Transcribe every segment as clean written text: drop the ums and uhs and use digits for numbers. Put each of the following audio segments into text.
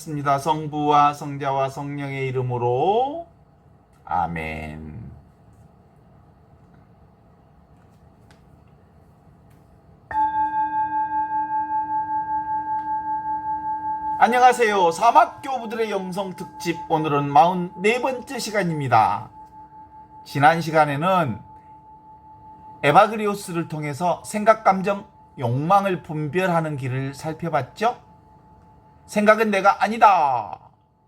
기도하겠습니다. 성부와 성자와 성령의 이름으로 아멘. 안녕하세요. 사막교부들의 영성특집, 오늘은 44번째 시간입니다. 지난 시간에는 에바그리오스를 통해서 생각, 감정, 욕망을 분별하는 길을 살펴봤죠. 생각은 내가 아니다.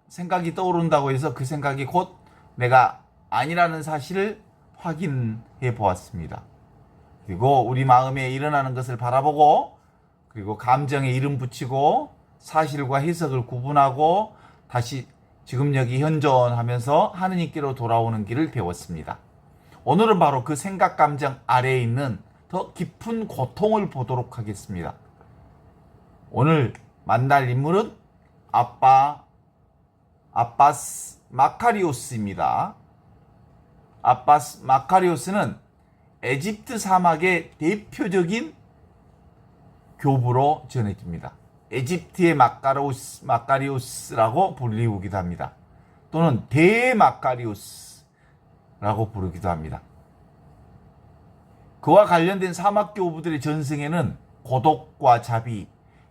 생각이 떠오른다고 해서 그 생각이 곧 내가 아니라는 사실을 확인해 보았습니다. 그리고 우리 마음에 일어나는 것을 바라보고, 그리고 감정에 이름 붙이고 사실과 해석을 구분하고 다시 지금 여기 현존하면서 하느님께로 돌아오는 길을 배웠습니다. 오늘은 바로 그 생각, 감정 아래에 있는 더 깊은 고통을 보도록 하겠습니다. 오늘 만날 인물은 아빠스 마카리오스입니다. 아빠스 마카리오스는 에집트 사막의 대표적인 교부로 전해집니다. 에집트의 마카리오스라고 불리우기도 합니다. 또는 대마카리오스라고 부르기도 합니다. 그와 관련된 사막교부들의 전승에는 고독과 자비,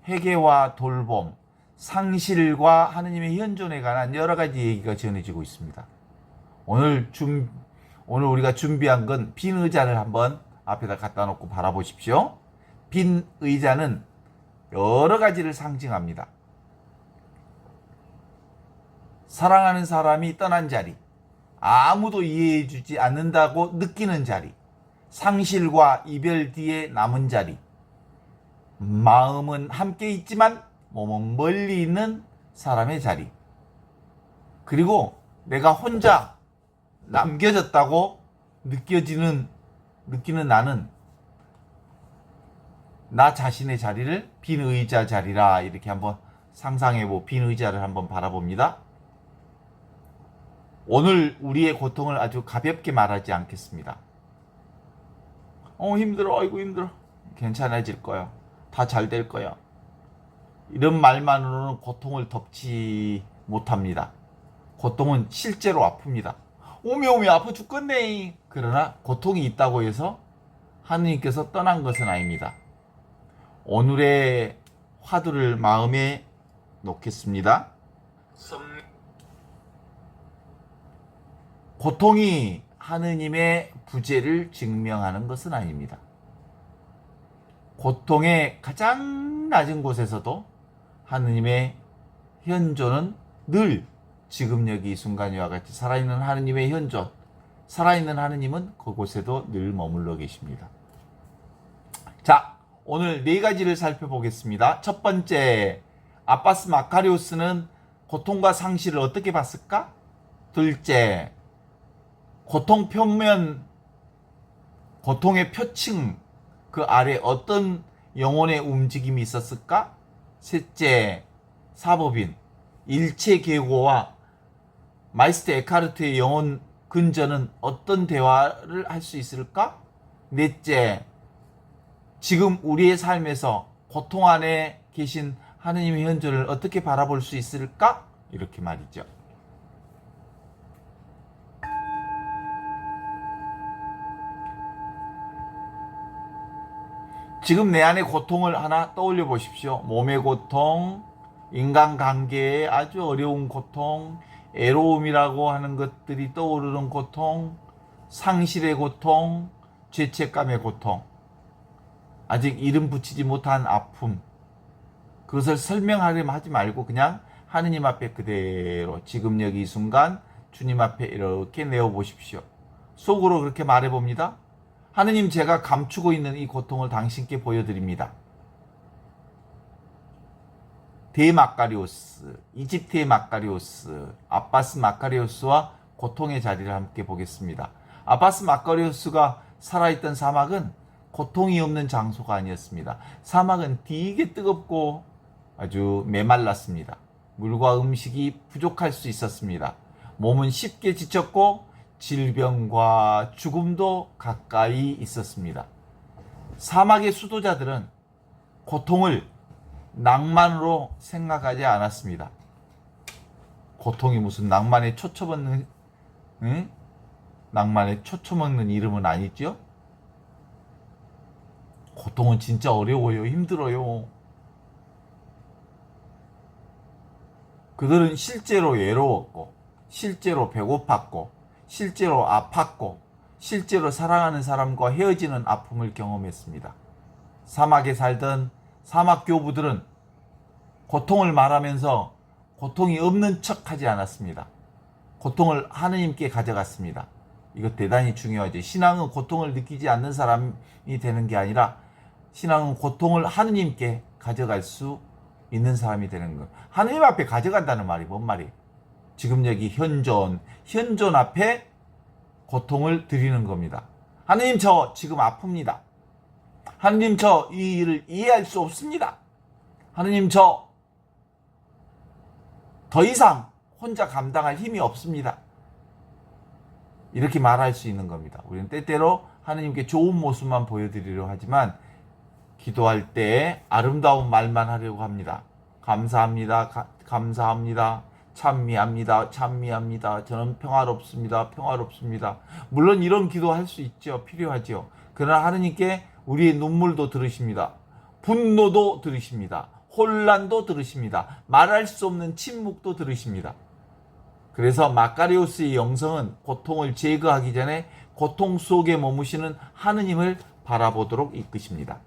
회개와 돌봄, 상실과 하느님의 현존에 관한 여러 가지 얘기가 전해지고 있습니다. 오늘 우리가 준비한 건 빈 의자를 한번 앞에다 갖다 놓고 바라보십시오. 빈 의자는 여러 가지를 상징합니다. 사랑하는 사람이 떠난 자리, 아무도 이해해주지 않는다고 느끼는 자리, 상실과 이별 뒤에 남은 자리, 마음은 함께 있지만 몸은 멀리 있는 사람의 자리, 그리고 내가 혼자 남겨졌다고 느끼는 나는 나 자신의 자리를 빈 의자 자리라 이렇게 한번 상상해보고 빈 의자를 한번 바라봅니다. 오늘 우리의 고통을 아주 가볍게 말하지 않겠습니다. 힘들어, 아이고 힘들어, 괜찮아질 거야, 다 잘 될 거야, 이런 말만으로는 고통을 덮지 못합니다. 고통은 실제로 아픕니다. 오메 아파 죽겠네. 그러나 고통이 있다고 해서 하느님께서 떠난 것은 아닙니다. 오늘의 화두를 마음에 놓겠습니다. 고통이 하느님의 부재를 증명하는 것은 아닙니다. 고통의 가장 낮은 곳에서도 하느님의 현존은 늘 지금 여기 이 순간이와 같이 살아있는 하느님의 현존, 살아있는 하느님은 그곳에도 늘 머물러 계십니다. 자, 오늘 네 가지를 살펴보겠습니다. 첫 번째, 아빠스 마카리오스는 고통과 상실을 어떻게 봤을까? 둘째, 고통 표면, 고통의 표층 그 아래 어떤 영혼의 움직임이 있었을까? 셋째, 사법인 일체계고와 마이스터 에카르트의 영혼 근전은 어떤 대화를 할 수 있을까? 넷째, 지금 우리의 삶에서 고통 안에 계신 하느님의 현존을 어떻게 바라볼 수 있을까? 이렇게 말이죠. 지금 내 안의 고통을 하나 떠올려 보십시오. 몸의 고통, 인간관계의 아주 어려운 고통, 애로움이라고 하는 것들이 떠오르는 고통, 상실의 고통, 죄책감의 고통, 아직 이름 붙이지 못한 아픔, 그것을 설명하려면 하지 말고 그냥 하느님 앞에 그대로 지금 여기 이 순간 주님 앞에 이렇게 내어보십시오. 속으로 그렇게 말해봅니다. 하느님, 제가 감추고 있는 이 고통을 당신께 보여드립니다. 대마카리오스, 이집트의 마카리오스, 아빠스 마카리오스와 고통의 자리를 함께 보겠습니다. 아빠스 마카리오스가 살아있던 사막은 고통이 없는 장소가 아니었습니다. 사막은 되게 뜨겁고 아주 메말랐습니다. 물과 음식이 부족할 수 있었습니다. 몸은 쉽게 지쳤고 질병과 죽음도 가까이 있었습니다. 사막의 수도자들은 고통을 낭만으로 생각하지 않았습니다. 고통이 무슨 낭만에 초초먹는, 응? 낭만에 초초먹는 이름은 아니죠? 고통은 진짜 어려워요. 힘들어요. 그들은 실제로 외로웠고, 실제로 배고팠고, 실제로 아팠고, 실제로 사랑하는 사람과 헤어지는 아픔을 경험했습니다. 사막에 살던 사막 교부들은 고통을 말하면서 고통이 없는 척 하지 않았습니다. 고통을 하느님께 가져갔습니다. 이거 대단히 중요하죠. 신앙은 고통을 느끼지 않는 사람이 되는 게 아니라 신앙은 고통을 하느님께 가져갈 수 있는 사람이 되는 것. 하느님 앞에 가져간다는 말이 뭔 말이에요? 지금 여기 현존 앞에 고통을 드리는 겁니다. 하느님, 저 지금 아픕니다. 하느님, 저 이 일을 이해할 수 없습니다. 하느님, 저 더 이상 혼자 감당할 힘이 없습니다. 이렇게 말할 수 있는 겁니다. 우리는 때때로 하느님께 좋은 모습만 보여드리려 하지만 기도할 때 아름다운 말만 하려고 합니다. 감사합니다. 감사합니다. 찬미합니다. 찬미합니다. 저는 평화롭습니다. 평화롭습니다. 물론 이런 기도할 수 있죠. 필요하죠. 그러나 하느님께 우리의 눈물도 들으십니다. 분노도 들으십니다. 혼란도 들으십니다. 말할 수 없는 침묵도 들으십니다. 그래서 마카리오스의 영성은 고통을 제거하기 전에 고통 속에 머무시는 하느님을 바라보도록 이끄십니다.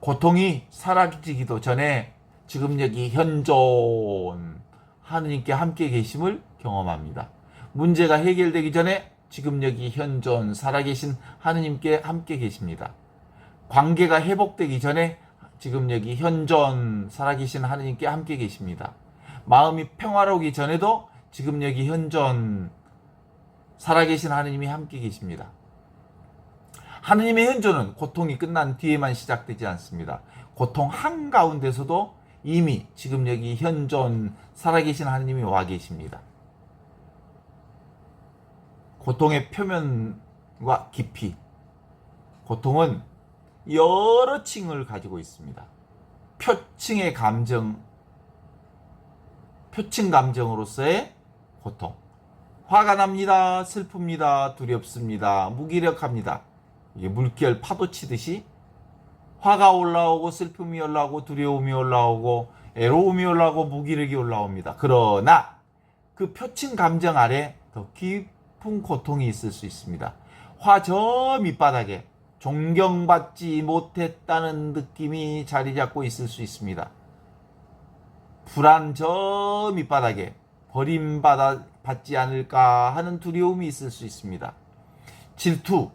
고통이 사라지기도 전에 지금 여기 현존 하느님께 함께 계심을 경험합니다. 문제가 해결되기 전에 지금 여기 현존 살아계신 하느님께 함께 계십니다. 관계가 회복되기 전에 지금 여기 현존 살아계신 하느님께 함께 계십니다. 마음이 평화로우기 전에도 지금 여기 현존 살아계신 하느님이 함께 계십니다. 하느님의 현존은 고통이 끝난 뒤에만 시작되지 않습니다. 고통 한가운데서도 이미 지금 여기 현존 살아계신 하느님이 와 계십니다. 고통의 표면과 깊이, 고통은 여러 층을 가지고 있습니다. 표층의 감정, 표층 감정으로서의 고통. 화가 납니다. 슬픕니다. 두렵습니다. 무기력합니다. 이게 물결 파도 치듯이 화가 올라오고 슬픔이 올라오고 두려움이 올라오고 애로움이 올라오고 무기력이 올라옵니다. 그러나 그 표층 감정 아래 더 깊은 고통이 있을 수 있습니다. 화 저 밑바닥에 존경받지 못했다는 느낌이 자리 잡고 있을 수 있습니다. 불안 저 밑바닥에 버림받지 않을까 하는 두려움이 있을 수 있습니다. 질투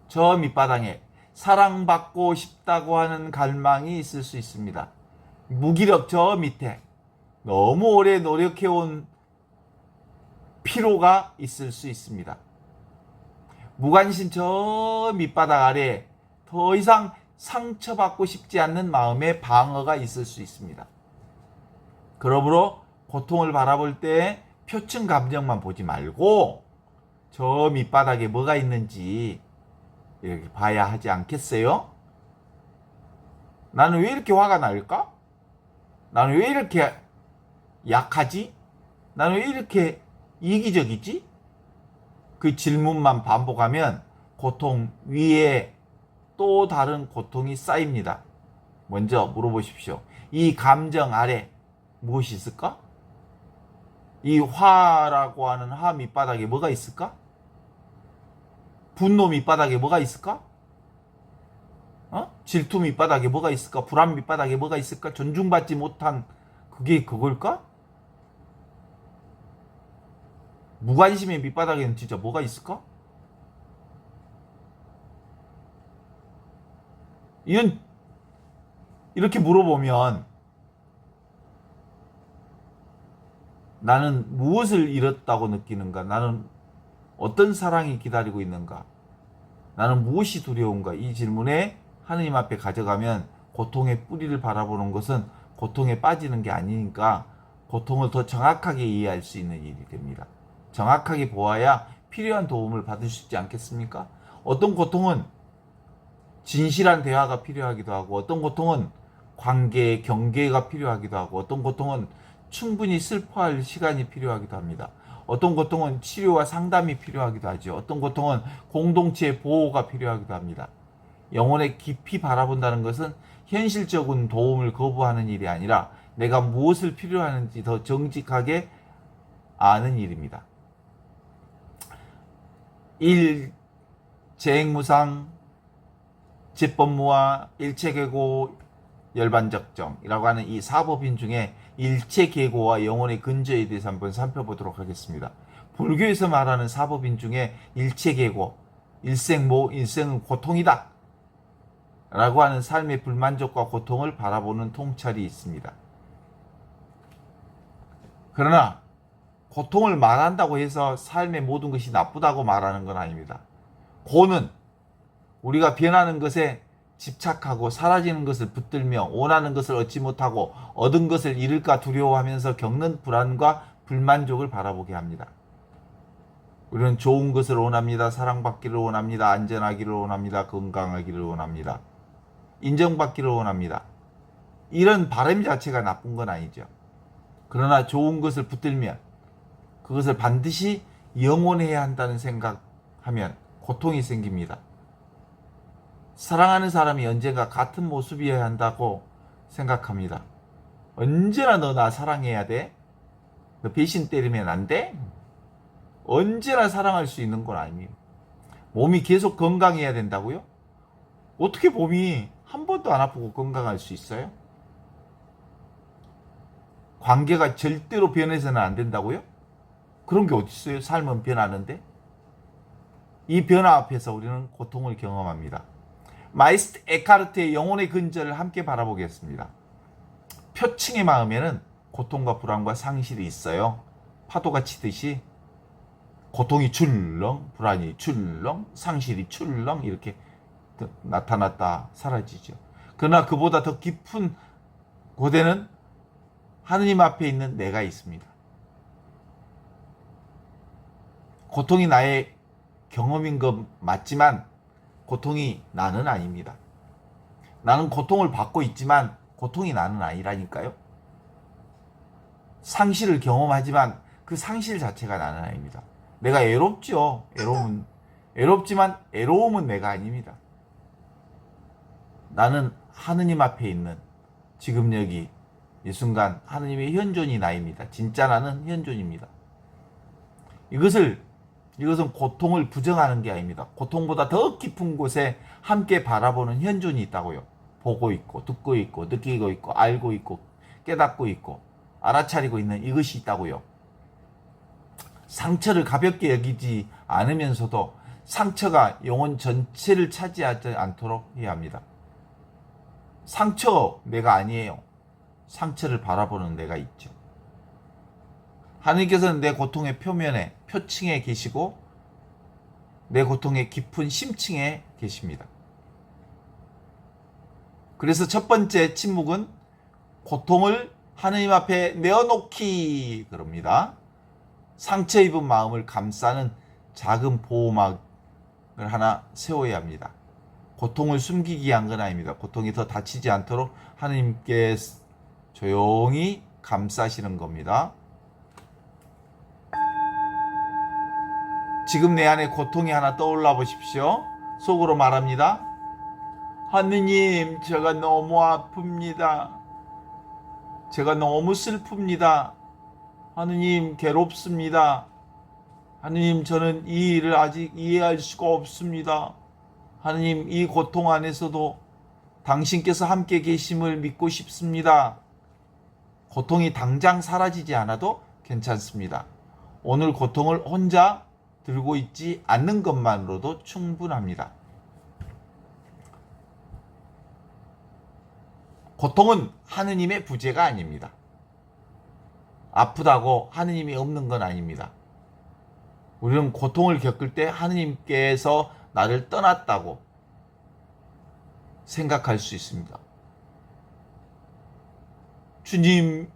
저 밑바닥에 사랑받고 싶다고 하는 갈망이 있을 수 있습니다. 무기력 저 밑에 너무 오래 노력해온 피로가 있을 수 있습니다. 무관심 저 밑바닥 아래 더 이상 상처받고 싶지 않는 마음의 방어가 있을 수 있습니다. 그러므로 고통을 바라볼 때 표층 감정만 보지 말고 저 밑바닥에 뭐가 있는지 이렇게 봐야 하지 않겠어요? 나는 왜 이렇게 화가 날까? 나는 왜 이렇게 약하지? 나는 왜 이렇게 이기적이지? 그 질문만 반복하면 고통 위에 또 다른 고통이 쌓입니다. 먼저 물어보십시오. 이 감정 아래 무엇이 있을까? 이 화라고 하는 화 밑바닥에 뭐가 있을까? 분노 밑바닥에 뭐가 있을까? 질투 밑바닥에 뭐가 있을까? 불안 밑바닥에 뭐가 있을까? 존중받지 못한 그게 그걸까? 무관심의 밑바닥에는 진짜 뭐가 있을까? 이렇게 물어보면 나는 무엇을 잃었다고 느끼는가? 나는 어떤 사랑이 기다리고 있는가? 나는 무엇이 두려운가? 이 질문에 하느님 앞에 가져가면 고통의 뿌리를 바라보는 것은 고통에 빠지는 게 아니니까 고통을 더 정확하게 이해할 수 있는 일이 됩니다. 정확하게 보아야 필요한 도움을 받을 수 있지 않겠습니까? 어떤 고통은 진실한 대화가 필요하기도 하고 어떤 고통은 관계, 경계가 필요하기도 하고 어떤 고통은 충분히 슬퍼할 시간이 필요하기도 합니다. 어떤 고통은 치료와 상담이 필요하기도 하죠. 어떤 고통은 공동체의 보호가 필요하기도 합니다. 영혼에 깊이 바라본다는 것은 현실적인 도움을 거부하는 일이 아니라 내가 무엇을 필요하는지 더 정직하게 아는 일입니다. 재행무상, 집법무와 일체계고, 열반적정이라고 하는 이 사법인 중에 일체계고와 영혼의 근저에 대해서 한번 살펴보도록 하겠습니다. 불교에서 말하는 사법인 중에 일체계고, 일생은 고통이다 라고 하는 삶의 불만족과 고통을 바라보는 통찰이 있습니다. 그러나 고통을 말한다고 해서 삶의 모든 것이 나쁘다고 말하는 건 아닙니다. 고는 우리가 변하는 것에 집착하고 사라지는 것을 붙들며 원하는 것을 얻지 못하고 얻은 것을 잃을까 두려워하면서 겪는 불안과 불만족을 바라보게 합니다. 우리는 좋은 것을 원합니다. 사랑받기를 원합니다. 안전하기를 원합니다. 건강하기를 원합니다. 인정받기를 원합니다. 이런 바람 자체가 나쁜 건 아니죠. 그러나 좋은 것을 붙들면 그것을 반드시 영원해야 한다는 생각하면 고통이 생깁니다. 사랑하는 사람이 언젠가 같은 모습이어야 한다고 생각합니다. 언제나 너 나 사랑해야 돼? 너 배신 때리면 안 돼? 언제나 사랑할 수 있는 건 아닙니다. 몸이 계속 건강해야 된다고요? 어떻게 몸이 한 번도 안 아프고 건강할 수 있어요? 관계가 절대로 변해서는 안 된다고요? 그런 게 어디 있어요? 삶은 변하는데? 이 변화 앞에서 우리는 고통을 경험합니다. 마이스트 에카르트의 영혼의 근저를 함께 바라보겠습니다. 표층의 마음에는 고통과 불안과 상실이 있어요. 파도가 치듯이 고통이 출렁, 불안이 출렁, 상실이 출렁 이렇게 나타났다 사라지죠. 그러나 그보다 더 깊은 고대는 하느님 앞에 있는 내가 있습니다. 고통이 나의 경험인 것 맞지만 고통이 나는 아닙니다. 나는 고통을 받고 있지만 고통이 나는 아니라니까요. 상실을 경험하지만 그 상실 자체가 나는 아닙니다. 내가 애롭죠. 애롭지만 애로움은 내가 아닙니다. 나는 하느님 앞에 있는 지금 여기 이 순간 하느님의 현존이 나입니다. 진짜 나는 현존입니다. 이것은 고통을 부정하는 게 아닙니다. 고통보다 더 깊은 곳에 함께 바라보는 현존이 있다고요. 보고 있고 듣고 있고 느끼고 있고 알고 있고 깨닫고 있고 알아차리고 있는 이것이 있다고요. 상처를 가볍게 여기지 않으면서도 상처가 영혼 전체를 차지하지 않도록 해야 합니다. 상처 내가 아니에요. 상처를 바라보는 내가 있죠. 하느님께서는 내 고통의 표면에, 표층에 계시고 내 고통의 깊은 심층에 계십니다. 그래서 첫 번째 침묵은 고통을 하느님 앞에 내어놓기 그럽니다. 상처 입은 마음을 감싸는 작은 보호막을 하나 세워야 합니다. 고통을 숨기기 위한 건 아닙니다. 고통이 더 다치지 않도록 하느님께 조용히 감싸시는 겁니다. 지금 내 안에 고통이 하나 떠올라 보십시오. 속으로 말합니다. 하느님, 제가 너무 아픕니다. 제가 너무 슬픕니다. 하느님, 괴롭습니다. 하느님, 저는 이 일을 아직 이해할 수가 없습니다. 하느님, 이 고통 안에서도 당신께서 함께 계심을 믿고 싶습니다. 고통이 당장 사라지지 않아도 괜찮습니다. 오늘 고통을 혼자 들고 있지 않는 것만으로도 충분합니다. 고통은 하느님의 부재가 아닙니다. 아프다고 하느님이 없는 건 아닙니다. 우리는 고통을 겪을 때 하느님께서 나를 떠났다고 생각할 수 있습니다. 주님,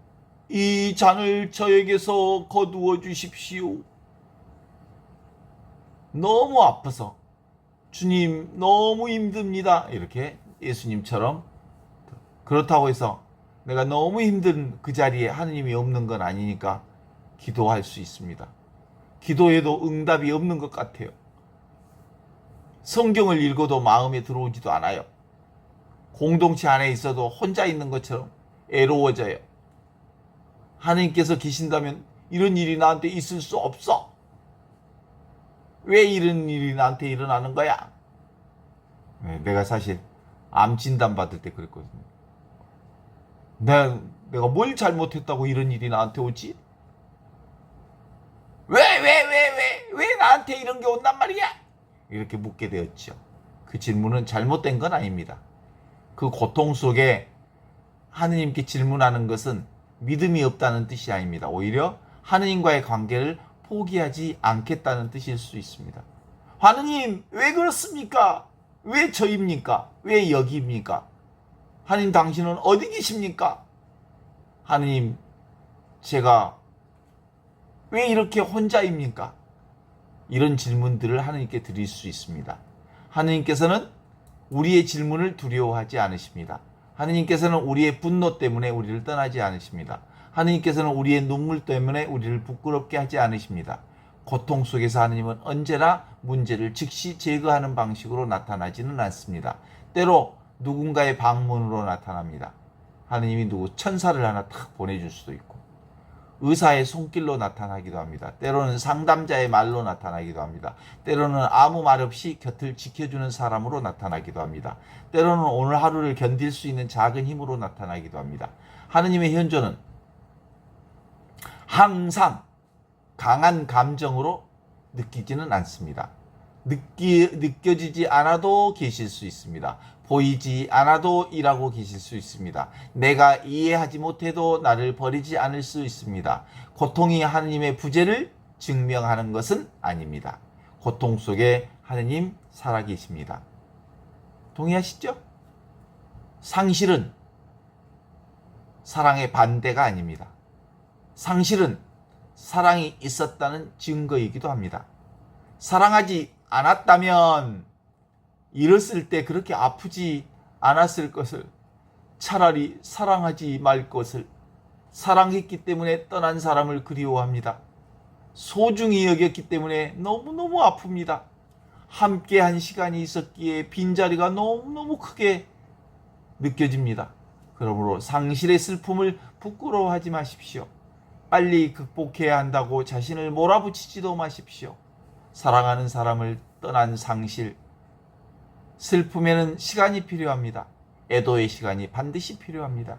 이 잔을 저에게서 거두어 주십시오. 너무 아파서 주님 너무 힘듭니다. 이렇게 예수님처럼 그렇다고 해서 내가 너무 힘든 그 자리에 하느님이 없는 건 아니니까 기도할 수 있습니다. 기도해도 응답이 없는 것 같아요. 성경을 읽어도 마음에 들어오지도 않아요. 공동체 안에 있어도 혼자 있는 것처럼 애로워져요. 하느님께서 계신다면 이런 일이 나한테 있을 수 없어. 왜 이런 일이 나한테 일어나는 거야? 내가 사실 암 진단 받을 때 그랬거든요. 내가 뭘 잘못했다고 이런 일이 나한테 오지? 왜 나한테 이런 게 온단 말이야? 이렇게 묻게 되었죠. 그 질문은 잘못된 건 아닙니다. 그 고통 속에 하느님께 질문하는 것은 믿음이 없다는 뜻이 아닙니다. 오히려 하느님과의 관계를 포기하지 않겠다는 뜻일 수 있습니다. 하느님, 왜 그렇습니까? 왜 저입니까? 왜 여기입니까? 하느님, 당신은 어디 계십니까? 하느님, 제가 왜 이렇게 혼자입니까? 이런 질문들을 하느님께 드릴 수 있습니다. 하느님께서는 우리의 질문을 두려워하지 않으십니다. 하느님께서는 우리의 분노 때문에 우리를 떠나지 않으십니다. 하느님께서는 우리의 눈물 때문에 우리를 부끄럽게 하지 않으십니다. 고통 속에서 하느님은 언제나 문제를 즉시 제거하는 방식으로 나타나지는 않습니다. 때로 누군가의 방문으로 나타납니다. 하느님이 천사를 하나 탁 보내줄 수도 있고, 의사의 손길로 나타나기도 합니다. 때로는 상담자의 말로 나타나기도 합니다. 때로는 아무 말 없이 곁을 지켜주는 사람으로 나타나기도 합니다. 때로는 오늘 하루를 견딜 수 있는 작은 힘으로 나타나기도 합니다. 하느님의 현존은 항상 강한 감정으로 느끼지는 않습니다. 느껴지지 않아도 계실 수 있습니다. 보이지 않아도 일하고 계실 수 있습니다. 내가 이해하지 못해도 나를 버리지 않을 수 있습니다. 고통이 하느님의 부재를 증명하는 것은 아닙니다. 고통 속에 하느님 살아계십니다. 동의하시죠? 상실은 사랑의 반대가 아닙니다. 상실은 사랑이 있었다는 증거이기도 합니다. 사랑하지 않았다면 잃었을 때 그렇게 아프지 않았을 것을, 차라리 사랑하지 말 것을, 사랑했기 때문에 떠난 사람을 그리워합니다. 소중히 여겼기 때문에 너무너무 아픕니다. 함께한 시간이 있었기에 빈자리가 너무너무 크게 느껴집니다. 그러므로 상실의 슬픔을 부끄러워하지 마십시오. 빨리 극복해야 한다고 자신을 몰아붙이지도 마십시오. 사랑하는 사람을 떠난 상실, 슬픔에는 시간이 필요합니다. 애도의 시간이 반드시 필요합니다.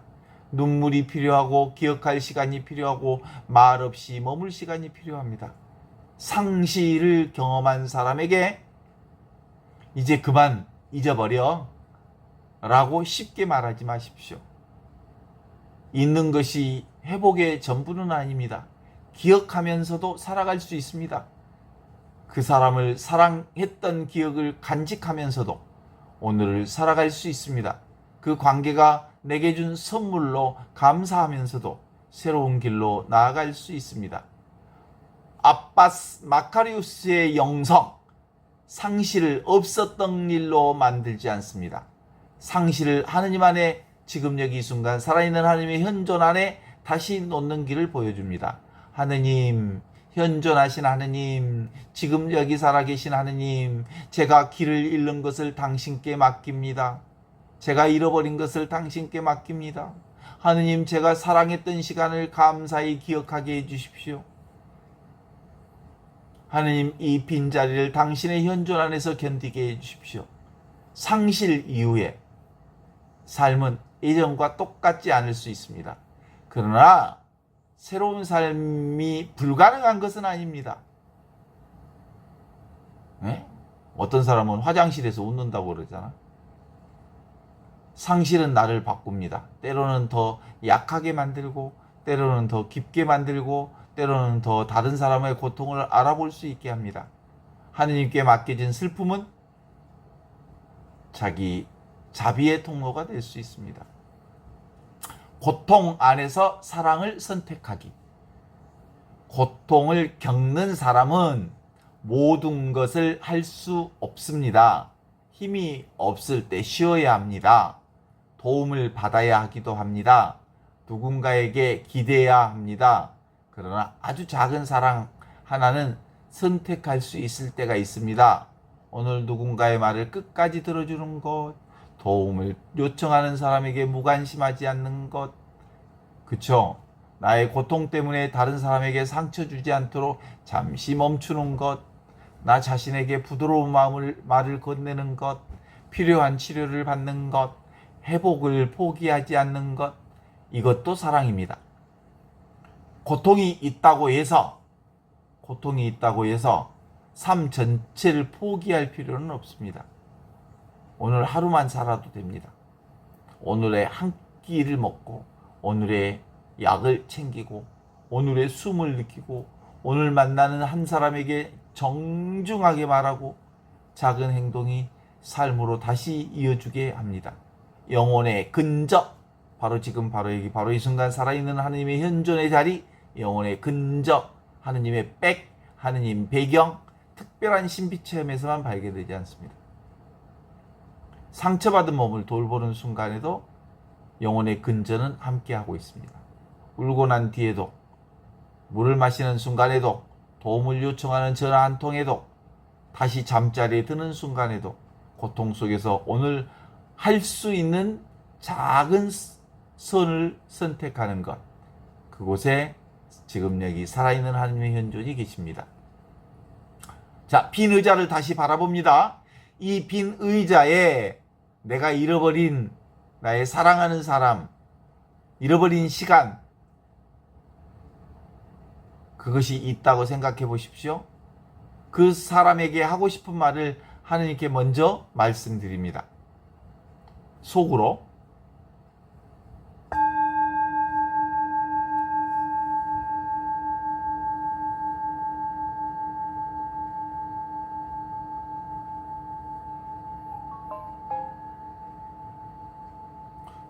눈물이 필요하고 기억할 시간이 필요하고 말없이 머물 시간이 필요합니다. 상실을 경험한 사람에게 이제 그만 잊어버려 라고 쉽게 말하지 마십시오. 있는 것이 회복의 전부는 아닙니다. 기억하면서도 살아갈 수 있습니다. 그 사람을 사랑했던 기억을 간직하면서도 오늘을 살아갈 수 있습니다. 그 관계가 내게 준 선물로 감사하면서도 새로운 길로 나아갈 수 있습니다. 아바스 마카리우스의 영성, 상실을 없었던 일로 만들지 않습니다. 상실을 하느님 안에 지금 여기 이 순간 살아있는 하느님의 현존 안에 다시 놓는 길을 보여줍니다. 하느님, 현존하신 하느님, 지금 여기 살아계신 하느님, 제가 길을 잃는 것을 당신께 맡깁니다. 제가 잃어버린 것을 당신께 맡깁니다. 하느님, 제가 사랑했던 시간을 감사히 기억하게 해주십시오. 하느님, 이 빈자리를 당신의 현존 안에서 견디게 해주십시오. 상실 이후에 삶은 예전과 똑같지 않을 수 있습니다. 그러나 새로운 삶이 불가능한 것은 아닙니다. 네? 어떤 사람은 화장실에서 웃는다고 그러잖아. 상실은 나를 바꿉니다. 때로는 더 약하게 만들고, 때로는 더 깊게 만들고, 때로는 더 다른 사람의 고통을 알아볼 수 있게 합니다. 하느님께 맡겨진 슬픔은 자기 자비의 통로가 될 수 있습니다. 고통 안에서 사랑을 선택하기. 고통을 겪는 사람은 모든 것을 할 수 없습니다. 힘이 없을 때 쉬어야 합니다. 도움을 받아야 하기도 합니다. 누군가에게 기대야 합니다. 그러나 아주 작은 사랑 하나는 선택할 수 있을 때가 있습니다. 오늘 누군가의 말을 끝까지 들어주는 것, 도움을 요청하는 사람에게 무관심하지 않는 것, 그쵸? 나의 고통 때문에 다른 사람에게 상처 주지 않도록 잠시 멈추는 것, 나 자신에게 부드러운 말을 건네는 것, 필요한 치료를 받는 것, 회복을 포기하지 않는 것, 이것도 사랑입니다. 고통이 있다고 해서 삶 전체를 포기할 필요는 없습니다. 오늘 하루만 살아도 됩니다. 오늘의 한 끼를 먹고, 오늘의 약을 챙기고, 오늘의 숨을 느끼고, 오늘 만나는 한 사람에게 정중하게 말하고, 작은 행동이 삶으로 다시 이어주게 합니다. 영혼의 근접, 바로 지금 바로 여기 바로 이 순간 살아있는 하느님의 현존의 자리, 영혼의 근접, 하느님의 백, 하느님 배경, 특별한 신비 체험에서만 발견되지 않습니다. 상처받은 몸을 돌보는 순간에도 영혼의 근저는 함께하고 있습니다. 울고 난 뒤에도, 물을 마시는 순간에도, 도움을 요청하는 전화 한 통에도, 다시 잠자리에 드는 순간에도, 고통 속에서 오늘 할 수 있는 작은 선을 선택하는 것, 그곳에 지금 여기 살아있는 하나님의 현존이 계십니다. 자, 빈 의자를 다시 바라봅니다. 이 빈 의자에 내가 잃어버린 나의 사랑하는 사람, 잃어버린 시간, 그것이 있다고 생각해 보십시오. 그 사람에게 하고 싶은 말을 하느님께 먼저 말씀드립니다. 속으로.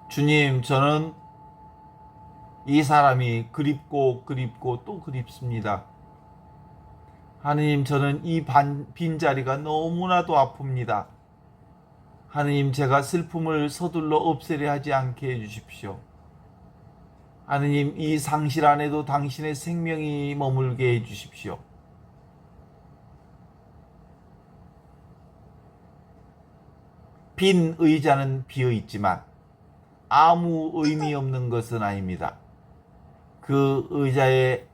주님, 저는 이 사람이 그립고 또 그립습니다. 하느님, 저는 이 빈자리가 너무나도 아픕니다. 하느님, 제가 슬픔을 서둘러 없애려 하지 않게 해주십시오. 하느님, 이 상실 안에도 당신의 생명이 머물게 해주십시오. 빈 의자는 비어있지만 아무 의미 없는 것은 아닙니다. 그 의자에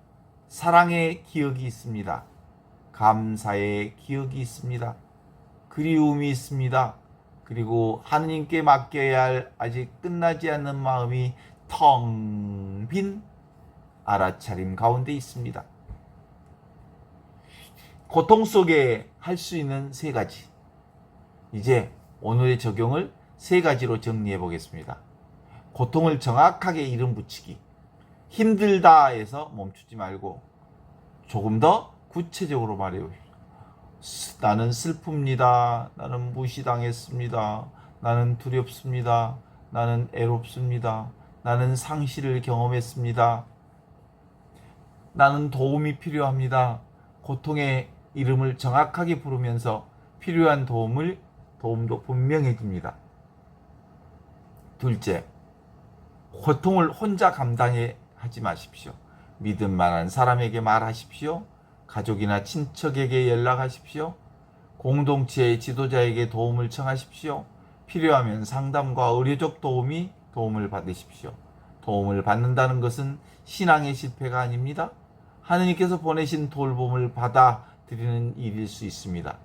사랑의 기억이 있습니다. 감사의 기억이 있습니다. 그리움이 있습니다. 그리고 하느님께 맡겨야 할 아직 끝나지 않는 마음이 텅 빈 알아차림 가운데 있습니다. 고통 속에 할 수 있는 세 가지. 이제 오늘의 적용을 세 가지로 정리해 보겠습니다. 고통을 정확하게 이름 붙이기. 힘들다 해서 멈추지 말고 조금 더 구체적으로 말해요. 나는 슬픕니다. 나는 무시당했습니다. 나는 두렵습니다. 나는 애롭습니다. 나는 상실을 경험했습니다. 나는 도움이 필요합니다. 고통의 이름을 정확하게 부르면서 필요한 도움도 분명해집니다. 둘째, 고통을 혼자 감당해 하지 마십시오. 믿을 만한 사람에게 말하십시오. 가족이나 친척에게 연락하십시오. 공동체의 지도자에게 도움을 청하십시오. 필요하면 상담과 의료적 도움을 받으십시오. 도움을 받는다는 것은 신앙의 실패가 아닙니다. 하느님께서 보내신 돌봄을 받아들이는 일일 수 있습니다.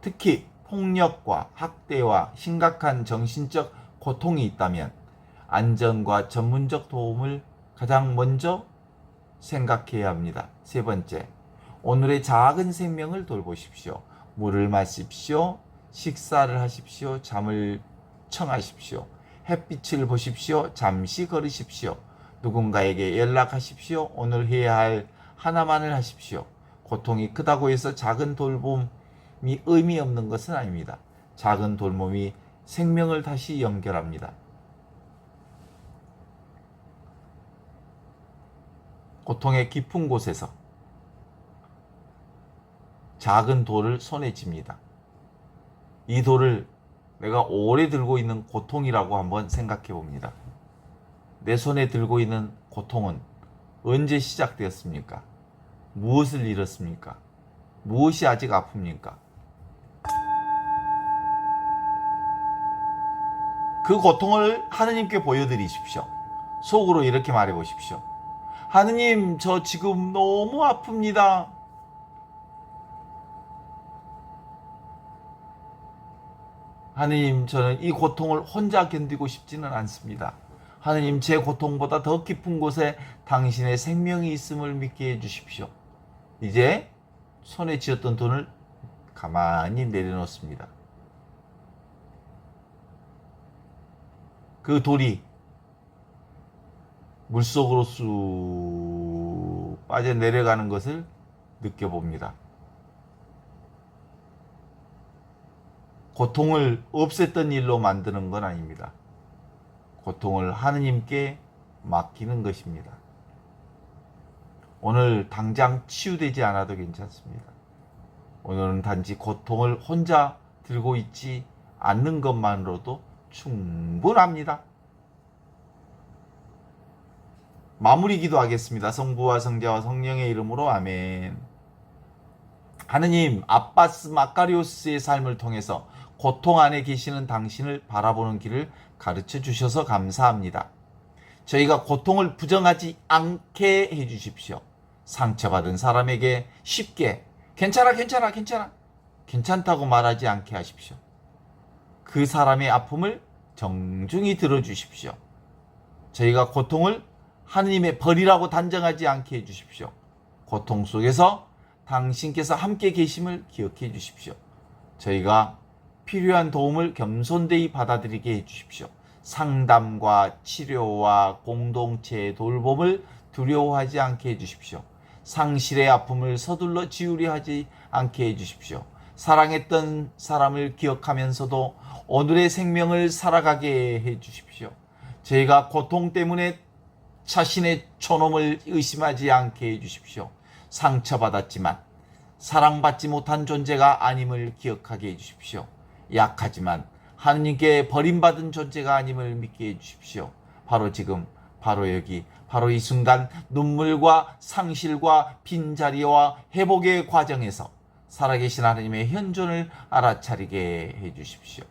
특히 폭력과 학대와 심각한 정신적 고통이 있다면 안전과 전문적 도움을 가장 먼저 생각해야 합니다. 세 번째, 오늘의 작은 생명을 돌보십시오. 물을 마십시오. 식사를 하십시오. 잠을 청하십시오. 햇빛을 보십시오. 잠시 걸으십시오. 누군가에게 연락하십시오. 오늘 해야 할 하나만을 하십시오. 고통이 크다고 해서 작은 돌봄이 의미 없는 것은 아닙니다. 작은 돌봄이 생명을 다시 연결합니다. 고통의 깊은 곳에서 작은 돌을 손에 쥡니다. 이 돌을 내가 오래 들고 있는 고통이라고 한번 생각해 봅니다. 내 손에 들고 있는 고통은 언제 시작되었습니까? 무엇을 잃었습니까? 무엇이 아직 아픕니까? 그 고통을 하느님께 보여드리십시오. 속으로 이렇게 말해 보십시오. 하느님, 저 지금 너무 아픕니다. 하느님, 저는 이 고통을 혼자 견디고 싶지는 않습니다. 하느님, 제 고통보다 더 깊은 곳에 당신의 생명이 있음을 믿게 해주십시오. 이제 손에 쥐었던 돈을 가만히 내려놓습니다. 그 돌이 물속으로 쑥 빠져 내려가는 것을 느껴봅니다. 고통을 없앴던 일로 만드는 건 아닙니다. 고통을 하느님께 맡기는 것입니다. 오늘 당장 치유되지 않아도 괜찮습니다. 오늘은 단지 고통을 혼자 들고 있지 않는 것만으로도 충분합니다. 마무리 기도하겠습니다. 성부와 성자와 성령의 이름으로 아멘. 하느님, 아빠스 마카리오스의 삶을 통해서 고통 안에 계시는 당신을 바라보는 길을 가르쳐 주셔서 감사합니다. 저희가 고통을 부정하지 않게 해주십시오. 상처받은 사람에게 쉽게 괜찮아 괜찮다고 말하지 않게 하십시오. 그 사람의 아픔을 정중히 들어주십시오. 저희가 고통을 하느님의 벌이라고 단정하지 않게 해주십시오. 고통 속에서 당신께서 함께 계심을 기억해 주십시오. 저희가 필요한 도움을 겸손되이 받아들이게 해주십시오. 상담과 치료와 공동체의 돌봄을 두려워하지 않게 해주십시오. 상실의 아픔을 서둘러 지우려 하지 않게 해주십시오. 사랑했던 사람을 기억하면서도 오늘의 생명을 살아가게 해주십시오. 저희가 고통 때문에 자신의 존엄을 의심하지 않게 해주십시오. 상처받았지만 사랑받지 못한 존재가 아님을 기억하게 해주십시오. 약하지만 하느님께 버림받은 존재가 아님을 믿게 해주십시오. 바로 지금, 바로 여기, 바로 이 순간 눈물과 상실과 빈자리와 회복의 과정에서 살아계신 하느님의 현존을 알아차리게 해주십시오.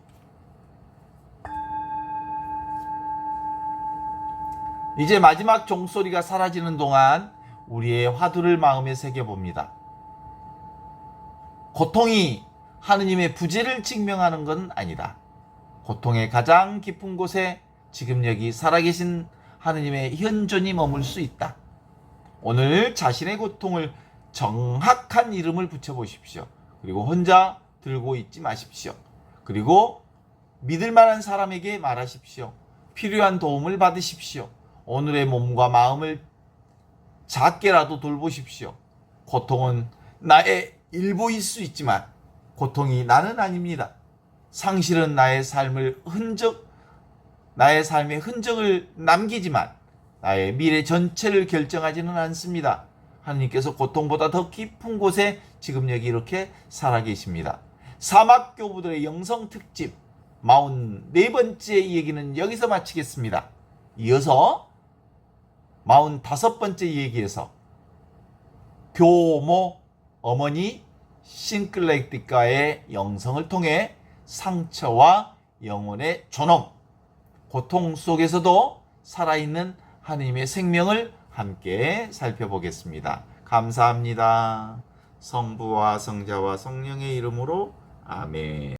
이제 마지막 종소리가 사라지는 동안 우리의 화두를 마음에 새겨봅니다. 고통이 하느님의 부재를 증명하는 건 아니다. 고통의 가장 깊은 곳에 지금 여기 살아계신 하느님의 현존이 머물 수 있다. 오늘 자신의 고통을 정확한 이름을 붙여보십시오. 그리고 혼자 들고 있지 마십시오. 그리고 믿을 만한 사람에게 말하십시오. 필요한 도움을 받으십시오. 오늘의 몸과 마음을 작게라도 돌보십시오. 고통은 나의 일부일 수 있지만 고통이 나는 아닙니다. 상실은 나의 삶의 흔적을 남기지만 나의 미래 전체를 결정하지는 않습니다. 하느님께서 고통보다 더 깊은 곳에 지금 여기 이렇게 살아계십니다. 사막교부들의 영성특집 44번째 얘기는 여기서 마치겠습니다. 이어서 45번째 얘기에서 교모 어머니 싱클레이티카의 영성을 통해 상처와 영혼의 존엄, 고통 속에서도 살아있는 하느님의 생명을 함께 살펴보겠습니다. 감사합니다. 성부와 성자와 성령의 이름으로 아멘.